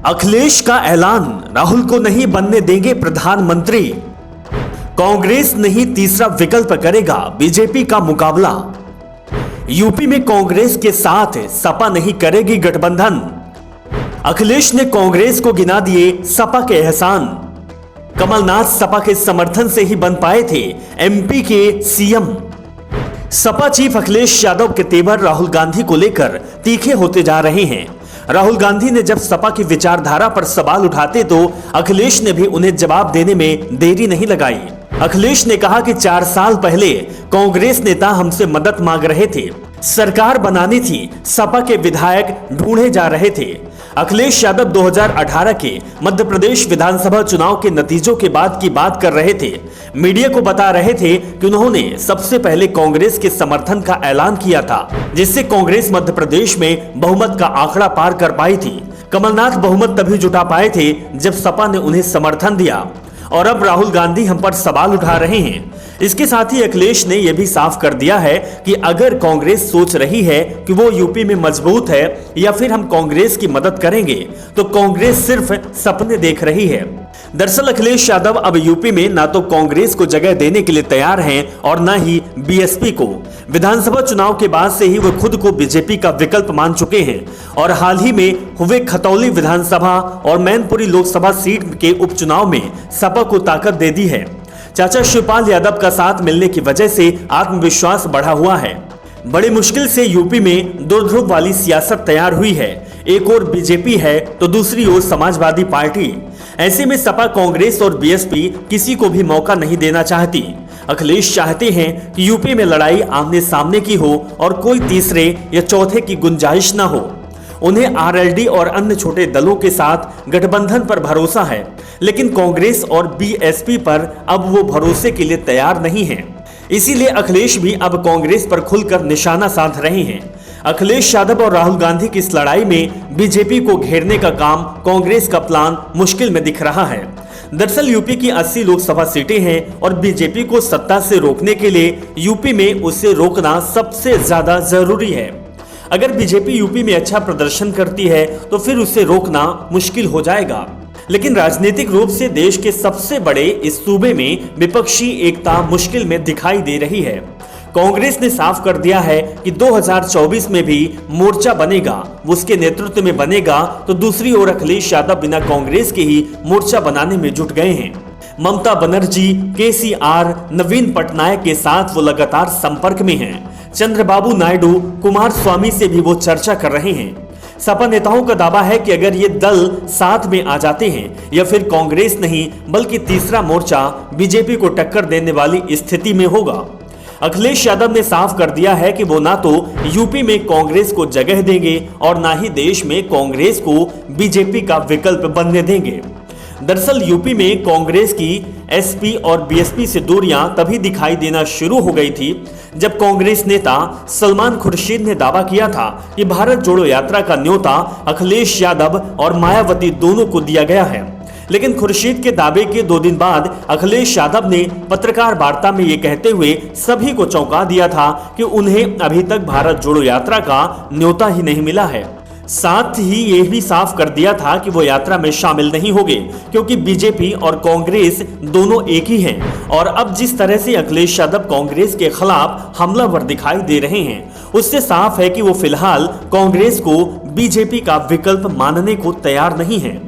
अखिलेश का ऐलान, राहुल को नहीं बनने देंगे प्रधानमंत्री। कांग्रेस नहीं तीसरा विकल्प करेगा बीजेपी का मुकाबला। यूपी में कांग्रेस के साथ सपा नहीं करेगी गठबंधन। अखिलेश ने कांग्रेस को गिना दिए सपा के एहसान। कमलनाथ सपा के समर्थन से ही बन पाए थे एमपी के सीएम। सपा चीफ अखिलेश यादव के तेवर राहुल गांधी को लेकर तीखे होते जा रहे हैं। राहुल गांधी ने जब सपा की विचारधारा पर सवाल उठाते तो अखिलेश ने भी उन्हें जवाब देने में देरी नहीं लगाई। अखिलेश ने कहा कि 4 साल पहले कांग्रेस नेता हमसे मदद मांग रहे थे, सरकार बनानी थी, सपा के विधायक ढूंढे जा रहे थे। अखिलेश यादव 2018 के मध्य प्रदेश विधानसभा चुनाव के नतीजों के बाद की बात कर रहे थे। मीडिया को बता रहे थे कि उन्होंने सबसे पहले कांग्रेस के समर्थन का ऐलान किया था, जिससे कांग्रेस मध्य प्रदेश में बहुमत का आंकड़ा पार कर पाई थी। कमलनाथ बहुमत तभी जुटा पाए थे जब सपा ने उन्हें समर्थन दिया, और अब राहुल गांधी हम पर सवाल उठा रहे हैं। इसके साथ ही अखिलेश ने यह भी साफ कर दिया है कि अगर कांग्रेस सोच रही है कि वो यूपी में मजबूत है या फिर हम कांग्रेस की मदद करेंगे, तो कांग्रेस सिर्फ सपने देख रही है। दरअसल अखिलेश यादव अब यूपी में ना तो कांग्रेस को जगह देने के लिए तैयार हैं और न ही बीएसपी को। विधानसभा चुनाव के बाद से ही वो खुद को बीजेपी का विकल्प मान चुके हैं और हाल ही में हुए खतौली विधानसभा और मैनपुरी लोकसभा सीट के उपचुनाव में सपा को ताकत दे दी है। चाचा शिवपाल यादव का साथ मिलने की वजह से आत्मविश्वास बढ़ा हुआ है। बड़ी मुश्किल से यूपी में दो ध्रुव वाली सियासत तैयार हुई है। एक ओर बीजेपी है तो दूसरी ओर समाजवादी पार्टी। ऐसे में सपा, कांग्रेस और बीएसपी किसी को भी मौका नहीं देना चाहती। अखिलेश चाहते हैं कि यूपी में लड़ाई आमने सामने की हो और कोई तीसरे या चौथे की गुंजाइश न हो। उन्हें आरएलडी और अन्य छोटे दलों के साथ गठबंधन पर भरोसा है, लेकिन कांग्रेस और बीएसपी पर अब वो भरोसे के लिए तैयार नहीं हैं। इसीलिए अखिलेश भी अब कांग्रेस पर खुलकर निशाना साध रहे हैं। अखिलेश यादव और राहुल गांधी की इस लड़ाई में बीजेपी को घेरने का काम कांग्रेस का प्लान मुश्किल में दिख रहा है। दरअसल यूपी की 80 लोकसभा सीटें हैं और बीजेपी को सत्ता से रोकने के लिए यूपी में उसे रोकना सबसे ज्यादा जरूरी है। अगर बीजेपी यूपी में अच्छा प्रदर्शन करती है तो फिर उसे रोकना मुश्किल हो जाएगा। लेकिन राजनीतिक रूप से देश के सबसे बड़े इस सूबे में विपक्षी एकता मुश्किल में दिखाई दे रही है। कांग्रेस ने साफ कर दिया है कि 2024 में भी मोर्चा बनेगा, उसके नेतृत्व में बनेगा, तो दूसरी ओर अखिलेश यादव बिना कांग्रेस के ही मोर्चा बनाने में जुट गए हैं। ममता बनर्जी, केसीआर, नवीन पटनायक के साथ वो लगातार संपर्क में हैं। चंद्रबाबू नायडू, कुमारस्वामी से भी वो चर्चा कर रहे हैं। सपा नेताओं का दावा है कि अगर ये दल साथ में आ जाते हैं या फिर कांग्रेस नहीं बल्कि तीसरा मोर्चा बीजेपी को टक्कर देने वाली स्थिति में होगा। अखिलेश यादव ने साफ कर दिया है कि वो ना तो यूपी में कांग्रेस को जगह देंगे और ना ही देश में कांग्रेस को बीजेपी का विकल्प बनने देंगे। दरअसल यूपी में कांग्रेस की एसपी और बीएसपी से दूरियां तभी दिखाई देना शुरू हो गई थी जब कांग्रेस नेता सलमान खुर्शीद ने दावा किया था कि भारत जोड़ो यात्रा का न्योता अखिलेश यादव और मायावती दोनों को दिया गया है। लेकिन खुर्शीद के दावे के 2 दिन बाद अखिलेश यादव ने पत्रकार वार्ता में ये कहते हुए सभी को चौंका दिया था कि उन्हें अभी तक भारत जोड़ो यात्रा का न्योता ही नहीं मिला है। साथ ही ये भी साफ कर दिया था कि वो यात्रा में शामिल नहीं होंगे क्योंकि बीजेपी और कांग्रेस दोनों एक ही हैं। और अब जिस तरह से अखिलेश यादव कांग्रेस के खिलाफ हमलावर दिखाई दे रहे हैं, उससे साफ है कि वो फिलहाल कांग्रेस को बीजेपी का विकल्प मानने को तैयार नहीं है।